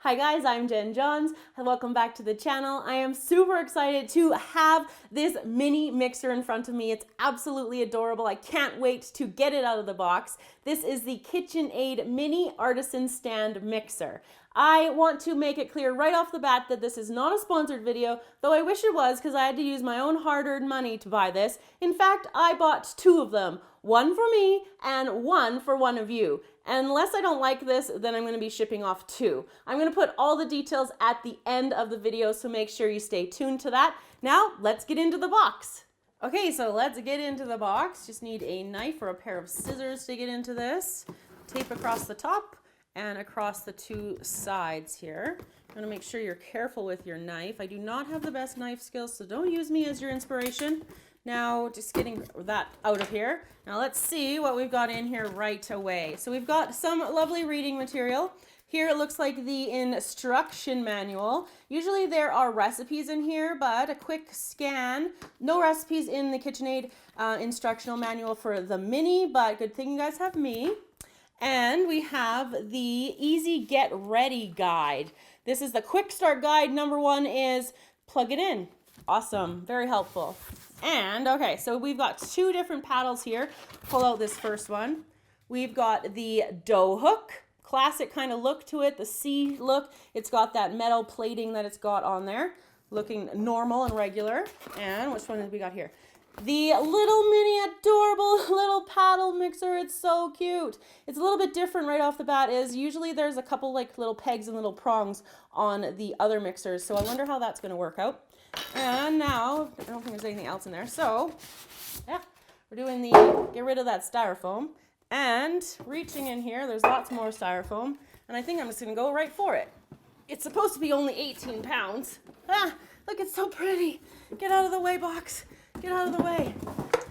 Hi guys, I'm Jenn Johns and welcome back to the channel. I am super excited to have this mini mixer in front of me. It's absolutely adorable. I can't wait to get it out of the box. This is the KitchenAid Mini Artisan Stand Mixer. I want to make it clear right off the bat that this is not a sponsored video, though I wish it was because I had to use my own hard-earned money to buy this. In fact, I bought two of them, one for me and one for one of you. Unless I don't like this, then I'm going to be shipping off two. I'm going to put all the details at the end of the video, so make sure you stay tuned to that. Now, let's get into the box. Okay, so let's get into the box. Just need a knife or a pair of scissors to get into this. Tape across the top and across the two sides here. I'm going to make sure you're careful with your knife. I do not have the best knife skills, so don't use me as your inspiration. Now, just getting that out of here. Now let's see what we've got in here right away. So we've got some lovely reading material. Here it looks like the instruction manual. Usually there are recipes in here, but a quick scan. No recipes in the KitchenAid instructional manual for the mini, but good thing you guys have me. And we have the Easy Get Ready guide. This is the quick start guide. Number one is plug it in. Awesome, very helpful. And okay, so we've got two different paddles here. Pull out this first one. We've got the dough hook, classic kind of look to it, the C look. It's got that metal plating that it's got on there, looking normal and regular. And which one have we got here? The little mini adorable little paddle mixer. It's so cute. It's a little bit different right off the bat. Is usually there's a couple like little pegs and little prongs on the other mixers. So I wonder how that's going to work out. And now, I don't think there's anything else in there. So, yeah, we're doing the get rid of that styrofoam. And reaching in here, there's lots more styrofoam. And I think I'm just going to go right for it. It's supposed to be only 18 pounds. Ah, look, it's so pretty. Get out of the way, box. Get out of the way.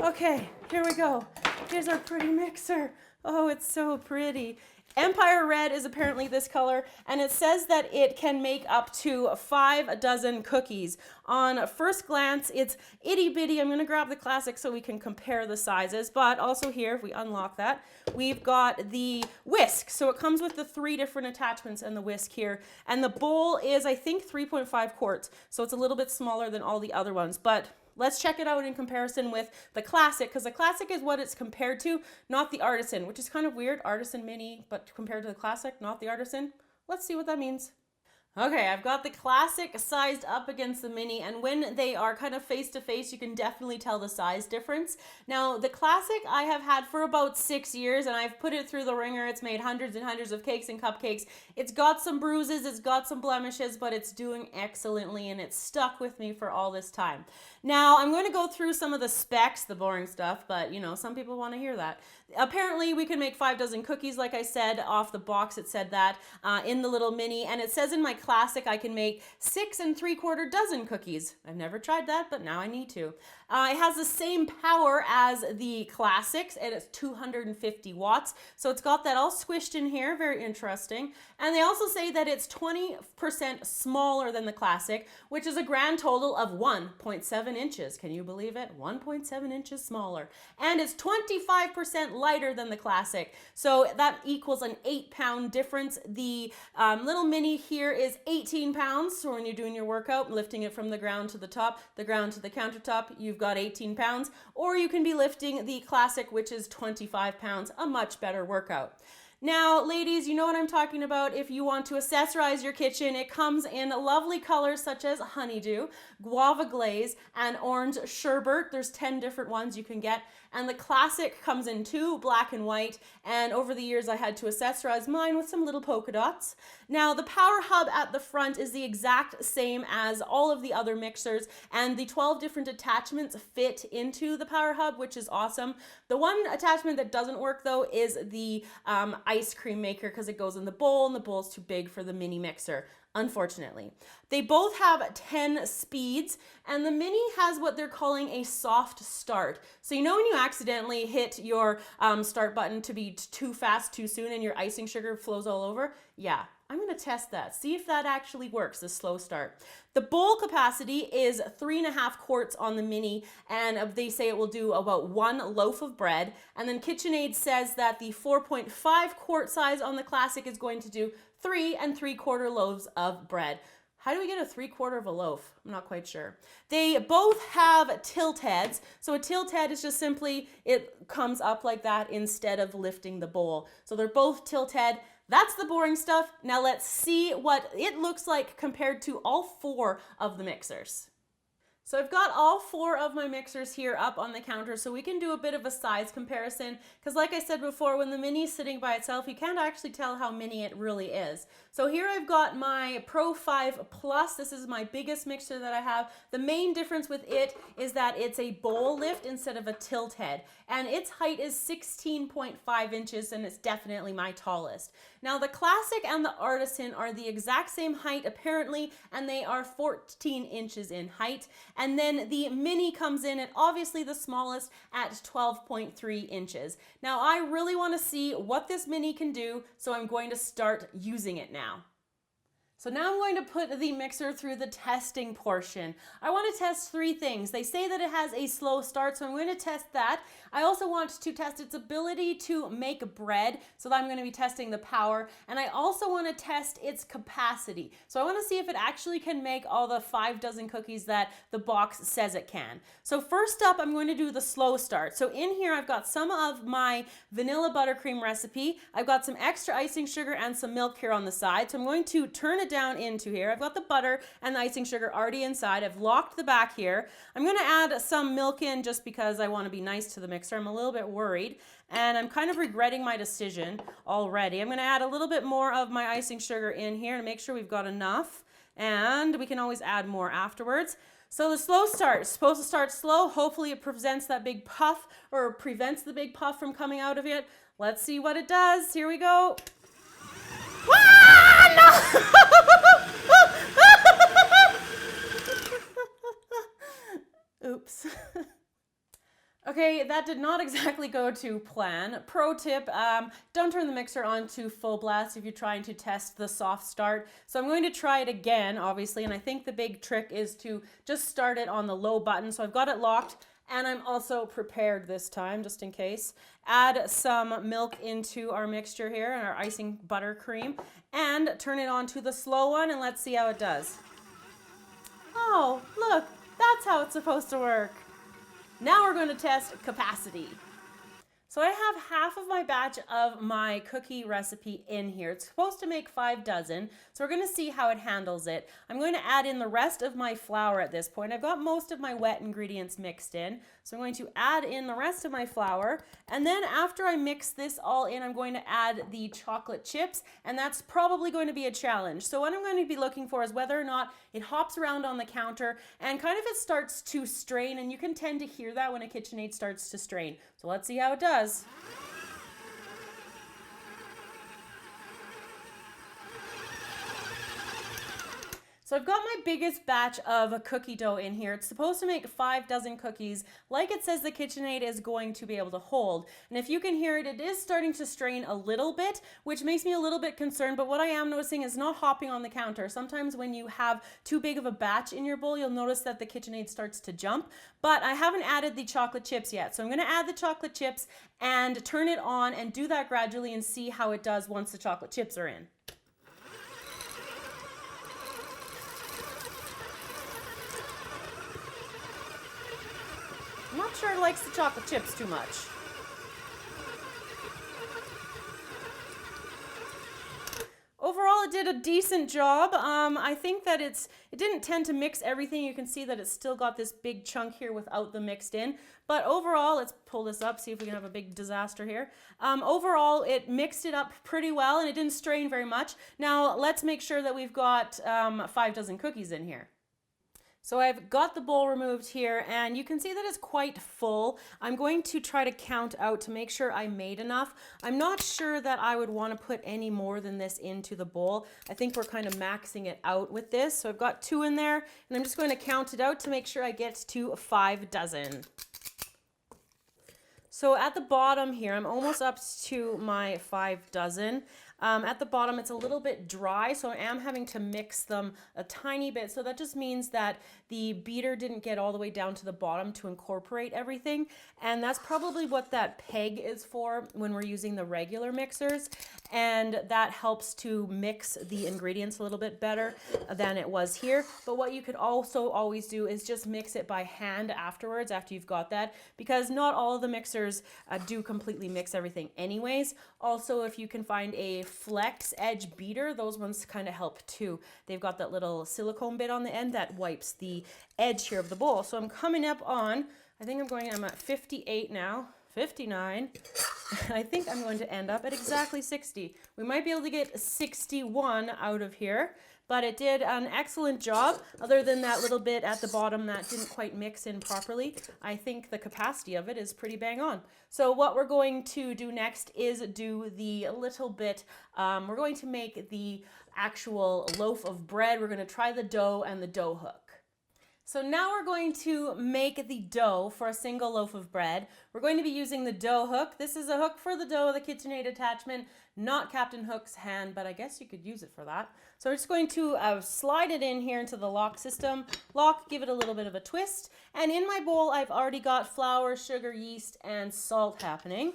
Okay, here we go. Here's our pretty mixer. Oh, it's so pretty. Empire Red is apparently this color, and it says that it can make up to 5 dozen cookies. On first glance, it's itty bitty. I'm going to grab the classic so we can compare the sizes, but also here, if we unlock that, we've got the whisk. So it comes with the 3 different attachments and the whisk here, and the bowl is, I think, 3.5 quarts, so it's a little bit smaller than all the other ones, but let's check it out in comparison with the classic, because the classic is what it's compared to, not the Artisan, which is kind of weird. Artisan mini, but compared to the classic, not the Artisan. Let's see what that means. Okay, I've got the classic sized up against the mini, and when they are kind of face to face, you can definitely tell the size difference. Now, the classic I have had for about 6 years, and I've put it through the ringer. It's made hundreds and hundreds of cakes and cupcakes. It's got some bruises, it's got some blemishes, but it's doing excellently, and it's stuck with me for all this time. Now, I'm going to go through some of the specs, the boring stuff, but you know, some people want to hear that. Apparently, we can make 5 dozen cookies, like I said, off the box. It said that in the little mini, and it says in my classic I can make 6 3/4 dozen cookies. I've never tried that, but now I need to. It has the same power as the classics, and it's 250 watts. So it's got that all squished in here, very interesting. And they also say that it's 20% smaller than the classic, which is a grand total of 1.7 inches. Can you believe it? 1.7 inches smaller. And it's 25% lighter than the classic. So that equals an 8-pound difference. The little mini here is 18 pounds. So when you're doing your workout, lifting it from the ground to the top, the ground to the countertop, you've got 18 pounds. Or you can be lifting the classic, which is 25 pounds, a much better workout. Now, ladies, you know what I'm talking about. If you want to accessorize your kitchen, it comes in lovely colors such as honeydew, guava glaze, and orange sherbet. There's 10 different ones you can get. And the classic comes in 2, black and white. And over the years, I had to accessorize mine with some little polka dots. Now, the power hub at the front is the exact same as all of the other mixers. And the 12 different attachments fit into the power hub, which is awesome. The one attachment that doesn't work, though, is the ice cream maker, because it goes in the bowl, and the bowl's too big for the mini mixer, unfortunately. They both have 10 speeds, and the mini has what they're calling a soft start. So you know when you accidentally hit your start button to be too fast too soon and your icing sugar flows all over? Yeah, I'm going to test that, see if that actually works, the slow start. The bowl capacity is 3.5 quarts on the mini, and they say it will do about 1 loaf of bread. And then KitchenAid says that the 4.5 quart size on the classic is going to do 3 3/4 loaves of bread. How do we get a 3/4 of a loaf? I'm not quite sure. They both have tilt heads. So a tilt head is just simply, it comes up like that instead of lifting the bowl. So they're both tilt head. That's the boring stuff. Now let's see what it looks like compared to all 4 of the mixers. So I've got all 4 of my mixers here up on the counter so we can do a bit of a size comparison, because like I said before, when the mini is sitting by itself, you can't actually tell how mini it really is. So here I've got my Pro 5 Plus. This is my biggest mixer that I have. The main difference with it is that it's a bowl lift instead of a tilt head, and its height is 16.5 inches, and it's definitely my tallest. Now the Classic and the Artisan are the exact same height apparently, and they are 14 inches in height. And then the mini comes in at obviously the smallest at 12.3 inches. Now I really want to see what this mini can do, so I'm going to start using it now. So now I'm going to put the mixer through the testing portion. I want to test 3 things. They say that it has a slow start, so I'm going to test that. I also want to test its ability to make bread, so that I'm going to be testing the power. And I also want to test its capacity. So I want to see if it actually can make all the 5 dozen cookies that the box says it can. So first up, I'm going to do the slow start. So in here, I've got some of my vanilla buttercream recipe. I've got some extra icing sugar and some milk here on the side. So I'm going to turn it down into here. I've got the butter and the icing sugar already inside. I've locked the back here. I'm going to add some milk in just because I want to be nice to the mixer. I'm a little bit worried, and I'm kind of regretting my decision already. I'm going to add a little bit more of my icing sugar in here to make sure we've got enough, and we can always add more afterwards. So the slow start is supposed to start slow. Hopefully it prevents that big puff, or prevents the big puff from coming out of it. Let's see what it does. Here we go. Oops. Okay, that did not exactly go to plan. Pro tip, don't turn the mixer on to full blast if you're trying to test the soft start. So I'm going to try it again, obviously, and I think the big trick is to just start it on the low button. So I've got it locked, and I'm also prepared this time, just in case. Add some milk into our mixture here, and our icing buttercream, and turn it on to the slow one, and let's see how it does. Oh, look, that's how it's supposed to work. Now we're going to test capacity. So I have half of my batch of my cookie recipe in here. It's supposed to make 5 dozen, so we're going to see how it handles it. I'm going to add in the rest of my flour at this point. I've got most of my wet ingredients mixed in, so I'm going to add in the rest of my flour, and then after I mix this all in, I'm going to add the chocolate chips, and that's probably going to be a challenge. So what I'm going to be looking for is whether or not it hops around on the counter and kind of it starts to strain, and you can tend to hear that when a KitchenAid starts to strain. So let's see how it does. So I've got my biggest batch of cookie dough in here. It's supposed to make 5 dozen cookies, like it says the KitchenAid is going to be able to hold. And if you can hear it, it is starting to strain a little bit, which makes me a little bit concerned, but what I am noticing is not hopping on the counter. Sometimes when you have too big of a batch in your bowl, you'll notice that the KitchenAid starts to jump, but I haven't added the chocolate chips yet. So I'm gonna add the chocolate chips and turn it on and do that gradually and see how it does once the chocolate chips are in. I'm not sure it likes the chocolate chips too much. Overall, it did a decent job. I think that it didn't tend to mix everything. You can see that it's still got this big chunk here without the mixed in. But overall, let's pull this up, see if we can have a big disaster here. Overall, it mixed it up pretty well, and it didn't strain very much. Now, let's make sure that we've got 5 dozen cookies in here. So I've got the bowl removed here, and you can see that it's quite full. I'm going to try to count out to make sure I made enough. I'm not sure that I would want to put any more than this into the bowl. I think we're kind of maxing it out with this. So I've got 2 in there, and I'm just going to count it out to make sure I get to 5 dozen. So at the bottom here, I'm almost up to my 5 dozen. At the bottom, it's a little bit dry, so I am having to mix them a tiny bit. So that just means that the beater didn't get all the way down to the bottom to incorporate everything. And that's probably what that peg is for when we're using the regular mixers. And that helps to mix the ingredients a little bit better than it was here. But what you could also always do is just mix it by hand afterwards, after you've got that, because not all of the mixers do completely mix everything anyways. Also, if you can find a flex edge beater, those ones kind of help too. They've got that little silicone bit on the end that wipes the edge here of the bowl. So I'm coming up on, I'm at 58 now, 59. I think I'm going to end up at exactly 60. We might be able to get 61 out of here, but it did an excellent job. Other than that little bit at the bottom that didn't quite mix in properly, I think the capacity of it is pretty bang on. So what we're going to do next is do the little bit, we're going to make the actual loaf of bread. We're going to try the dough and the dough hook. So now we're going to make the dough for a single loaf of bread. We're going to be using the dough hook. This is a hook for the dough, the KitchenAid attachment, not Captain Hook's hand, but I guess you could use it for that. So we're just going to slide it in here into the lock system. Lock, give it a little bit of a twist. And in my bowl, I've already got flour, sugar, yeast, and salt happening.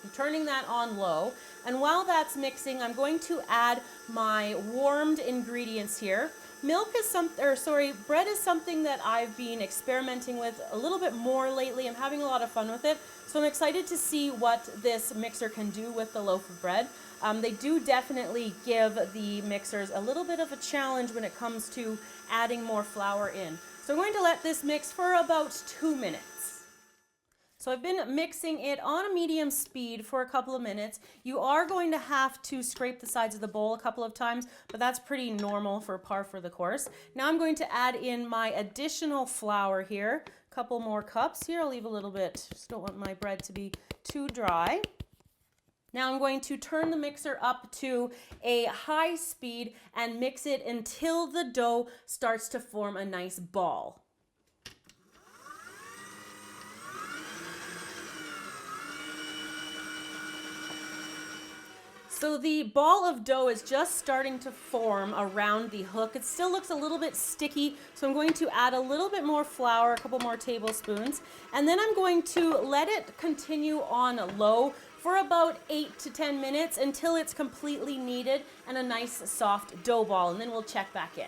I'm turning that on low. And while that's mixing, I'm going to add my warmed ingredients here. Bread is something that I've been experimenting with a little bit more lately. I'm having a lot of fun with it. So I'm excited to see what this mixer can do with the loaf of bread. They do definitely give the mixers a little bit of a challenge when it comes to adding more flour in. So I'm going to let this mix for about 2 minutes. So I've been mixing it on a medium speed for a couple of minutes. You are going to have to scrape the sides of the bowl a couple of times, but that's pretty normal for par for the course. Now I'm going to add in my additional flour here. A couple more cups here. I'll leave a little bit, just don't want my bread to be too dry. Now I'm going to turn the mixer up to a high speed and mix it until the dough starts to form a nice ball. So the ball of dough is just starting to form around the hook. It still looks a little bit sticky, so I'm going to add a little bit more flour, a couple more tablespoons, and then I'm going to let it continue on low for about 8 to 10 minutes until it's completely kneaded and a nice soft dough ball, and then we'll check back in.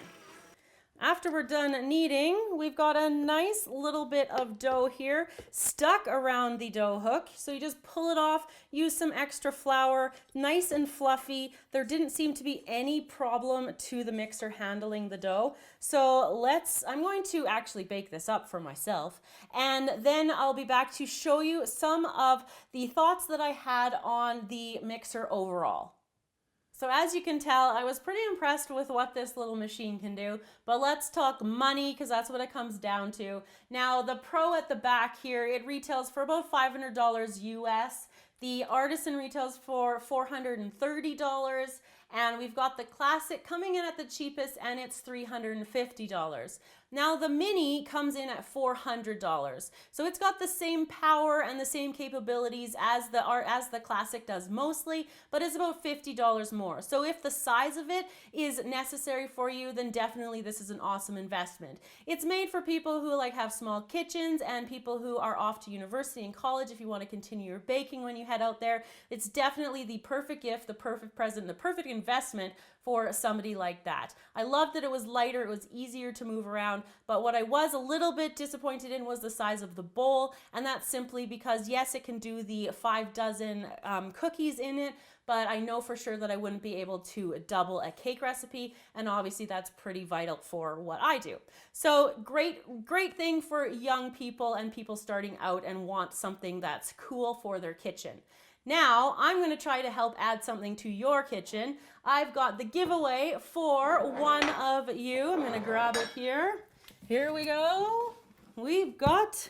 After we're done kneading, we've got a nice little bit of dough here stuck around the dough hook. So you just pull it off, use some extra flour, nice and fluffy. There didn't seem to be any problem to the mixer handling the dough. So I'm going to actually bake this up for myself, and then I'll be back to show you some of the thoughts that I had on the mixer overall. So as you can tell, I was pretty impressed with what this little machine can do, but let's talk money because that's what it comes down to. Now the Pro at the back here, it retails for about $500 US. The Artisan retails for $430, and we've got the Classic coming in at the cheapest, and it's $350. Now the Mini comes in at $400. So it's got the same power and the same capabilities as the Classic does mostly, but it's about $50 more. So if the size of it is necessary for you, then definitely this is an awesome investment. It's made for people who have small kitchens and people who are off to university and college if you want to continue your baking when you head out there. It's definitely the perfect gift, the perfect present, the perfect investment for somebody like that. I loved that it was lighter, it was easier to move around, but what I was a little bit disappointed in was the size of the bowl, and that's simply because yes, it can do the 5 dozen cookies in it, but I know for sure that I wouldn't be able to double a cake recipe, and obviously that's pretty vital for what I do. So great thing for young people and people starting out and want something that's cool for their kitchen. Now, I'm going to try to help add something to your kitchen. I've got the giveaway for one of you. I'm going to grab it here. Here we go. We've got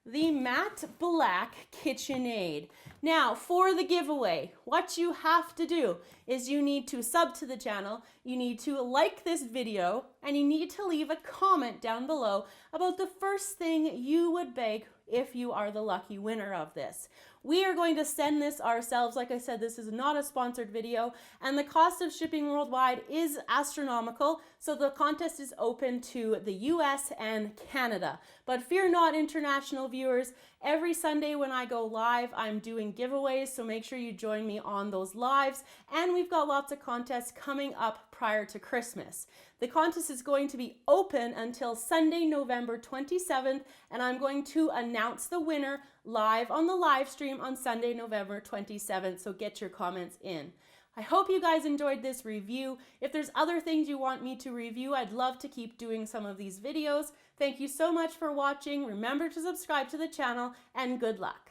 the matte black KitchenAid. Now, for the giveaway, what you have to do is you need to sub to the channel, you need to like this video, and you need to leave a comment down below about the first thing you would bake if you are the lucky winner of this. We are going to send this ourselves. Like I said, this is not a sponsored video, and the cost of shipping worldwide is astronomical, so the contest is open to the US and Canada. But fear not, international viewers, every Sunday when I go live, I'm doing giveaways, so make sure you join me on those lives, and we've got lots of contests coming up prior to Christmas. The contest is going to be open until Sunday, November 27th, and I'm going to announce the winner live on the live stream on Sunday, November 27th, so get your comments in. I hope you guys enjoyed this review. If there's other things you want me to review, I'd love to keep doing some of these videos. Thank you so much for watching. Remember to subscribe to the channel, and good luck.